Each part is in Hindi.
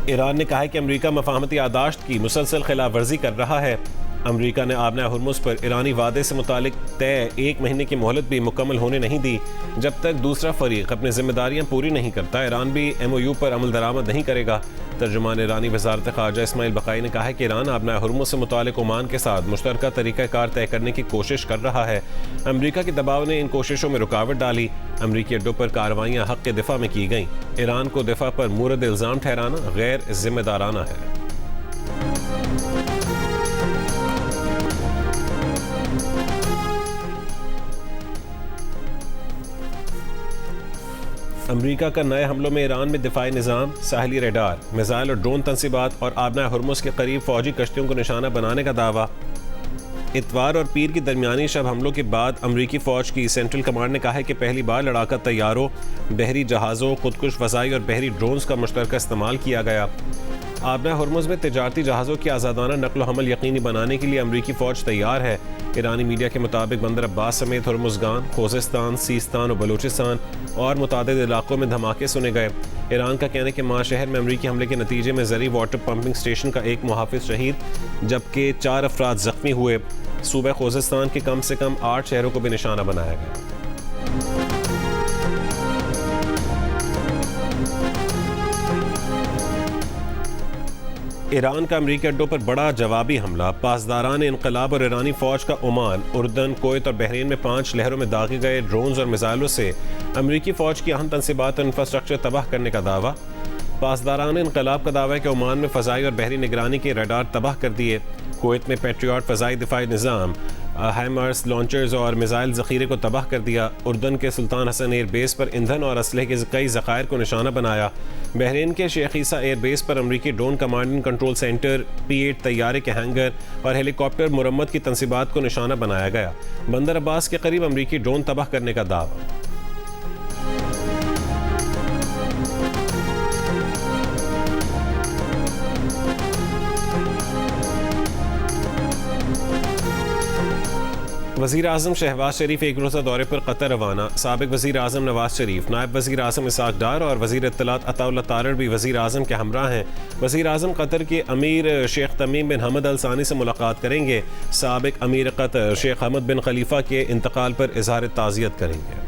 ईरान ने कहा है कि अमरीका मफाहमती यादाश्त की मुसलसल खिलाफ वर्जी कर रहा है। अमरीका ने आबना हुर्मुज़ पर ईरानी वादे से मुतालिक तय 1 महीने की मोहलत भी मुकम्मल होने नहीं दी। जब तक दूसरा फरीक अपनी जिम्मेदारियां पूरी नहीं करता, ईरान भी MOU पर अमल दरामद नहीं करेगा। तर्जुमान ईरानी वजारत ख़ारजा इस्माइल बक़ाई ने कहा है कि ईरान आबना हुर्मुज़ से मुतालिक ओमान के साथ मुश्तरका तरीक़ाकार तय करने की कोशिश कर रहा है। अमरीका के दबाव ने इन कोशिशों में रुकावट डाली। अमरीकी अड्डों पर कार्रवाइयाँ हक़ के दिफा में की गईं। ईरान को दिफा पर मूरद इल्ज़ाम ठहराना गैर जिम्मेदाराना है। अमरीका का नए हमलों में ईरान में दिफाई निज़ाम, साहली रेडार, मिसाइल और ड्रोन तनसीबात और आबना हुर्मुज़ के करीब फौजी कश्तियों को निशाना बनाने का दावा। इतवार और पीर की दरमियानी शब हमलों के बाद अमरीकी फ़ौज की सेंट्रल कमांड ने कहा है कि पहली बार लड़ाका तैयारों, बहरी जहाज़ों, खुदकुश फ़ज़ाई और बहरी ड्रोन्स का मुश्तरका इस्तेमाल किया गया। आबना हुर्मुज़ में तिजारती जहाज़ों की आज़ादाना नकलो हमल यकीनी बनाने के लिए अमरीकी फ़ौज तैयार है। ईरानी मीडिया के मुताबिक बंदर अब्बास समेत हुर्मुज़गान, खोज़िस्तान, सीस्तान और बलूचिस्तान और मुतादिद इलाकों में धमाके सुने गए। ईरान का कहना है कि माँ शहर में अमरीकी हमले के नतीजे में ज़री वाटर पंपिंग स्टेशन का एक मुहाफ़िज़ शहीद जबकि 4 अफराद ज़ख्मी हुए। सूबे खोज़िस्तान के कम से कम 8 शहरों को भी निशाना बनाया गया। ईरान का अमरीकी अड्डों पर बड़ा जवाबी हमला। पासदारान इनकलाब और ईरानी फ़ौज का ओमान, उर्दन, कुवैत और बहरीन में 5 लहरों में दागे गए ड्रोन्स और मिसाइलों से अमरीकी फ़ौज की अहम तनसीबात और इंफ्रास्ट्रक्चर तबाह करने का दावा। पासदारान इनकलाब का दावा है कि ओमान में फ़ज़ाई और बहरी निगरानी के रडार तबाह कर दिए। कुवैत में पेट्रियट फ़ज़ाई दिफाई निज़ाम, हैमर्स, लॉन्चर्स और मिसाइल ज़ख़ीरे को तबाह कर दिया। उर्दन के सुल्तान हसन एयर बेस पर ईंधन और असलहे के कई ज़ख़ायर को निशाना बनाया। बहरीन के शेख ईसा एयर बेस पर अमरीकी drone command and control centre, P-8 तैयारे के हैंगर और हेलीकॉप्टर मुरम्मत की तनसीबात को निशाना बनाया गया। बंदर अब्बास के करीब अमरीकी ड्रोन तबाह करने का दावा। वज़ीर आज़म शहबाज शरीफ एक रोज़ा दौरे पर कतर रवाना। साबिक़ वज़ीर आज़म नवाज शरीफ, नायब वज़ीर आज़म इसाक डार और वज़ीर इत्तलात अताउल्लाह तारड़ भी वज़ीर आज़म के हमरा हैं। वज़ीर आज़म कतर के अमीर शेख तमीम बिन हमद अल सानी से मुलाकात करेंगे। साबिक़ अमीर कतर शेख हमद बिन खलीफा के इंतकाल पर इज़हार ताज़ियत करेंगे।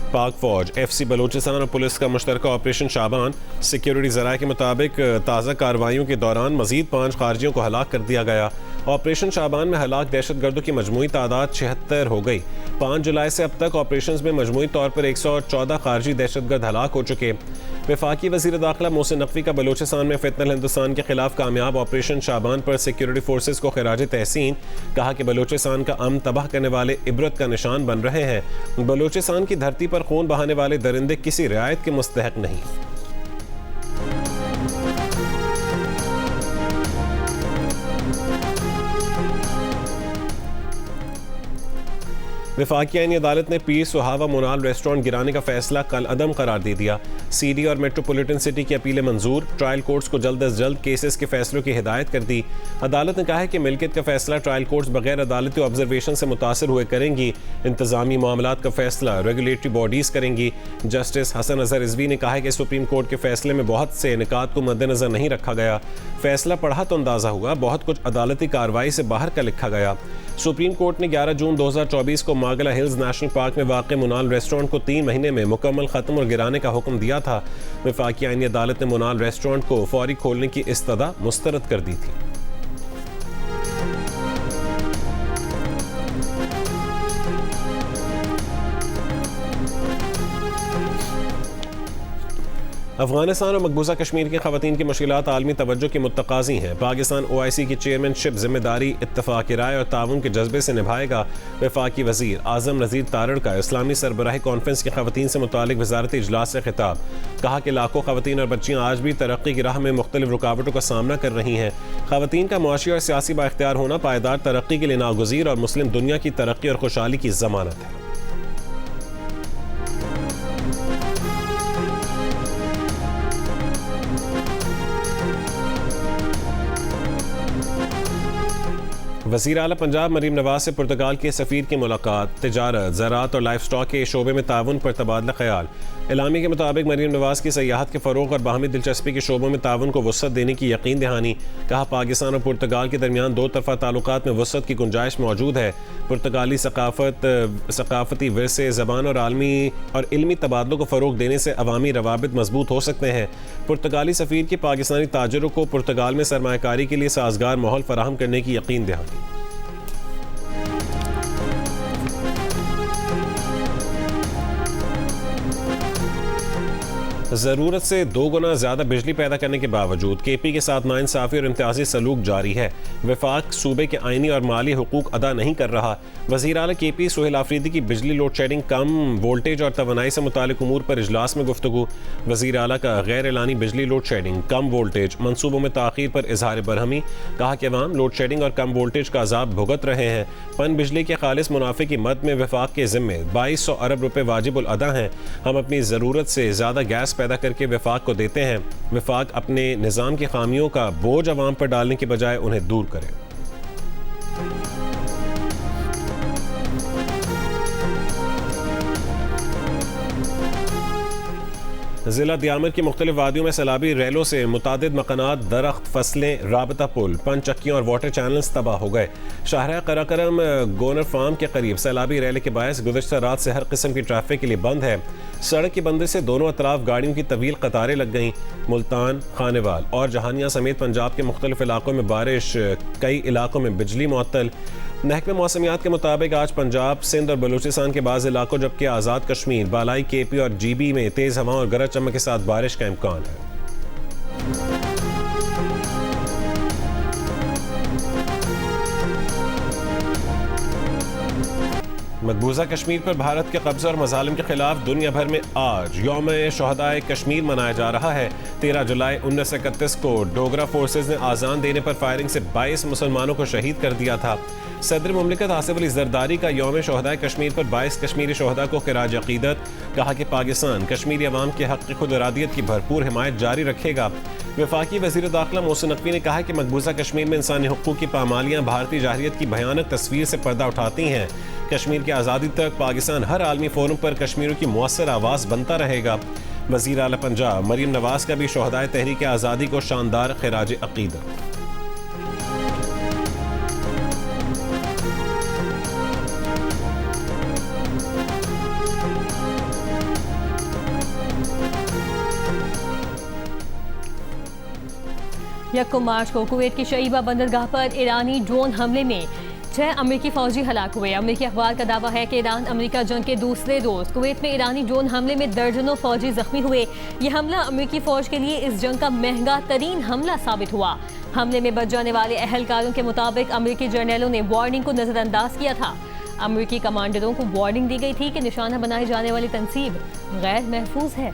पाक फ़ौज, FC बलूचिस्तान और पुलिस का मुश्तरका ऑपरेशन शाबान। सिक्योरिटी ज़राए के मुताबिक ताज़ा कार्रवाइयों के दौरान मज़ीद 5 खारजियों को हलाक कर दिया गया। ऑपरेशन शाबान में हलाक दहशत गर्दों की मजमूई तादाद 76 हो गई। 5 जुलाई से अब तक ऑपरेशन में मजमूई तौर पर 114 खारजी दहशत गर्द हलाक हो चुके। वफाकी वज़ीर दाखिला मोहसिन नकवी का बलूचिस्तान में फितनल हिंदुस्तान के खिलाफ कामयाब ऑपरेशन शाबान पर सिक्योरिटी फोर्सेस को खिराज तहसीन। कहा कि बलूचिस्तान का अमन तबाह करने वाले इबरत का निशान बन रहे हैं। बलूचिस्तान की धरती पर खून बहाने वाले दरिंदे किसी रियायत के मुस्तहक नहीं। वफाकी आईनी अदालत ने पीर सुहावा मोनाल रेस्टोरेंट गिराने का फैसला कल अदम करार दे दिया। CD और मेट्रोपॉलिटन सिटी की अपीलें मंजूर। ट्रायल कोर्ट्स को जल्द अज जल्द केसेस के फैसलों की हिदायत कर दी। अदालत ने कहा है कि मिल्कियत का फैसला ट्रायल कोर्ट्स बगैर अदालती ऑब्जर्वेशन से मुतासर हुए करेंगी। इंतजामी मामलात का फैसला रेगुलेटरी बॉडीज़ करेंगी। जस्टिस हसन अजहर रिजवी ने कहा है कि सुप्रीम कोर्ट के फैसले में बहुत से निकात को मद्देनजर नहीं रखा गया। फैसला पढ़ा तो अंदाज़ा हुआ बहुत कुछ अदालती कार्रवाई से बाहर का लिखा गया। सुप्रीम कोर्ट ने 11 जून 2024 को मागला हिल्स नेशनल पार्क में वाक़ मोनाल रेस्टोरेंट को 3 महीने में मुकम्मल ख़त्म और गिराने का हुक्म दिया था। वफाकी आईनी अदालत ने मोनाल रेस्टोरेंट को फौरी खोलने की इस्तदा मुस्तरद कर दी थी। अफगानिस्तान और मकबूजा कश्मीर की ख़वातीन की मुश्किलात आलमी तवज्जो की मुत्तकाज़ी हैं। पाकिस्तान OIC की चेयरमैनशिप जिम्मेदारी इत्तफ़ाक़ राय और ताउन के जज्बे से निभाएगा। वफाकी वज़ीर आज़म नज़ीर तारड़ का इस्लामी सरबराही कॉन्फ्रेंस की ख़वातीन से मुतालिक वज़ारती इजलास से खिताब। कहा कि लाखों ख़वातीन और बच्चियाँ आज भी तरक्की की राह में मुख्तलिफ रुकावटों का सामना कर रही हैं। ख़वातीन का मुआशी और सियासी बाइख्तियार होना पायदार तरक्की के लिए नागुज़ीर और मुस्लिम दुनिया की तरक्की और खुशहाली की ज़मानत है। वज़ीर आला पंजाब मरीम नवाज से पुर्तगाल के सफ़ीर की मुलाकात, तिजारत, ज़राअत और लाइफ स्टॉक के शोबे में ताउन पर तबादला ख्याल। एलामी के मुताबिक मरीम नवाज की सयाहत के फ़रोग़ और बाहमी दिलचस्पी के शोबों में ताउन को वसअत देने की यकीन दहानी। कहा, पाकिस्तान और पुर्तगाल के दरमियान दो तरफ़ा ताल्लुकात में वसअत की गुंजाइश मौजूद है। पुर्तगाली सकाफ़ती विरसे, ज़बान और आलमी और इल्मी तबादलों को फ़रोग़ देने से अवामी रवाबित मजबूत हो सकते हैं। पुर्तगाली सफ़ीर की पाकिस्तानी ताजरों को पुर्तगाल में सरमायाकारी के लिए साजगार माहौल फराहम करने की यकीन दहानी। ज़रूरत से 2 गुना ज़्यादा बिजली पैदा करने के बावजूद केपी के साथ नाइंसाफ़ी और इम्तियाजी सलूक जारी है। वफाक सूबे के आइनी और माली हुकूक अदा नहीं कर रहा। वज़ीर आला केपी सुहेल आफरीदी की बिजली लोड शेडिंग, कम वोल्टेज और तवानाई से मुतालिक उमूर पर इजलास में गुफ्तगू। वज़ीर आला का गैर एलानी बिजली लोड शेडिंग, कम वोल्टेज मनसूबों में ताख़ीर पर इजहार बरहमी। कहा कि अवाम लोड शेडिंग और कम वोल्टेज का अजाब भुगत रहे हैं। पन बिजली के खालिस मुनाफे की मद में वफाक के ज़िम्मे 2200 अरब रुपये वाजिबुल अदा हैं। हम अपनी ज़रूरत से ज़्यादा गैस पैदा करके वफाक को देते हैं। वफाक अपने निज़ाम की खामियों का बोझ अवाम पर डालने के बजाय उन्हें दूर करें। ज़िला दियामर की मुख्तलिफ वादियों में सैलाबी रैलों से मुतादिद मकानात, दरख्त, फसलें, राबता पुल, पंचक्कियाँ और वाटर चैनल्स तबाह हो गए। शाहरा कराकरम गोनर फार्म के करीब सैलाबी रैली के बायस गुज़श्ता रात से हर किस्म की ट्रैफिक के लिए बंद है। सड़क की बंदी से दोनों अतराफ गाड़ियों की तवील कतारें लग गईं। मुल्तान, खानेवाल और जहानिया समेत पंजाब के मुख्तलिफ इलाकों में बारिश, कई इलाकों में बिजली मुअत्तल। महकमे मौसमियात के मुताबिक आज पंजाब, सिंध और बलूचिस्तान के बाज़ इलाकों जबकि आज़ाद कश्मीर, बालाई केपी और जीबी में तेज़ हवा और गरज चमक के साथ बारिश का इम्कान है। मकबूजा कश्मीर पर भारत के कब्ज़े और मज़ालिम के खिलाफ दुनिया भर में आज यौम शहदाए कश्मीर मनाया जा रहा है। 13 जुलाई 1931 को डोगरा फोर्सेज ने आज़ान देने पर फायरिंग से 22 मुसलमानों को शहीद कर दिया था। सदर मुमलिकत आसिफ अली ज़रदारी का यौम शहदाए कश्मीर पर 22 कश्मीरी शहदा को खिराज अक़ीदत। कहा कि पाकिस्तान कश्मीरी अवाम के हक़ खुद इरादियत की भरपूर हिमायत जारी रखेगा। वफाकी वज़ीर दाखिला मोहसिन नकवी ने कहा कि मकबूजा कश्मीर में इंसानी हुकूक़ की पामालियाँ भारतीय जाहिलियत की भयानक तस्वीर से पर्दा उठाती हैं। कश्मीर की आज़ादी तक पाकिस्तान हर आलमी फोरम पर कश्मीरियों की मुअस्सर आवाज़ बनता रहेगा। वज़ीर आला पंजाब मरीम नवाज का भी शहदाए तहरीक आज़ादी को शानदार खिराज अक़ीदत। यकम मार्च को कुवैत की शईबा बंदरगाह पर ईरानी ड्रोन हमले में 6 अमेरिकी फौजी हलाक हुए। अमेरिकी अखबार का दावा है कि ईरान अमेरिका जंग के दूसरे रोज कुवैत में ईरानी ड्रोन हमले में दर्जनों फौजी जख्मी हुए। यह हमला अमेरिकी फौज के लिए इस जंग का महंगा तरीन हमला साबित हुआ। हमले में बच जाने वाले अहलकारों के मुताबिक अमेरिकी जर्नलों ने वार्निंग को नजरअंदाज किया था। अमेरिकी कमांडरों को वार्निंग दी गई थी कि निशाना बनाई जाने वाली तंसीब गैर महफूज है।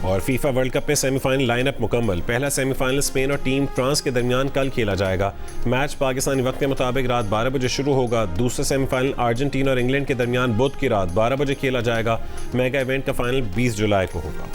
और फीफा वर्ल्ड कप में सेमीफाइनल लाइनअप मुकम्मल। पहला सेमीफाइनल स्पेन और टीम फ्रांस के दरमियान कल खेला जाएगा। मैच पाकिस्तानी वक्त के मुताबिक रात 12 बजे शुरू होगा। दूसरा सेमीफाइनल अर्जेंटीना और इंग्लैंड के दरमियान बुध की रात 12 बजे खेला जाएगा। मेगा इवेंट का फाइनल 20 जुलाई को होगा।